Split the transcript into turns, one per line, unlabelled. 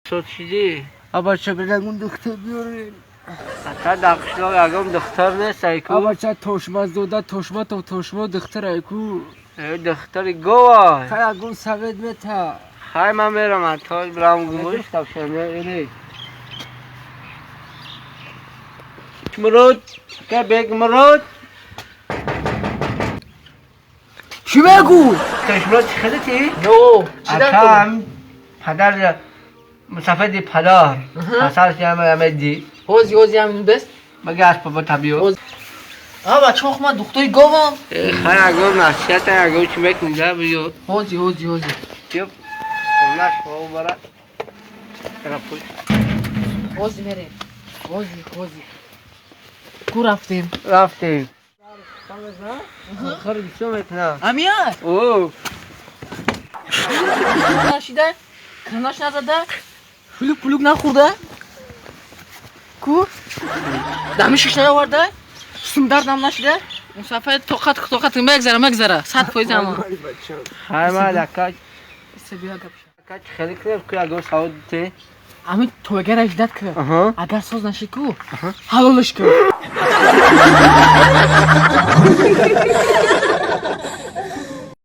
شد چیزی؟
بچه بدن اون دکتر بیارین.
تا دقشلاق اگم دختر نیست ایکو؟
بچه توشماز دوده توشما دختر ایکو.
دختری گواه.
خیلی اگم سوید میتا.
خیلی من میرم تا برام گوش تفشنه اینی. مرود که بیگ مرود.
چی بگو؟
مرود چی خدتی؟
نو چی
اکم پدر مسافدی پدر اصلش همه دی
هوزی همین دست
مگه از بابا طبیعه
بچه ما دختری گوام
خیلی اگه نصیحت اگه چی میکنه بیو
هوزی
بیو اونش باو برد ترپوش
هوزی میریم هوزی کو رفتیم
آخر بیشو میکنه
امیاد
اوه
نشیده کناش نزده پلوک نخورده کو دمشش نیاورده سوم دردم نشده اون صفحه توقت مگذره 100% اما
خیلی من لکه
سبیا گپ
خیلی کرد که اگه سعود تی
امی تو اگر اجداد که اگر سوز نشی کو حلالش کن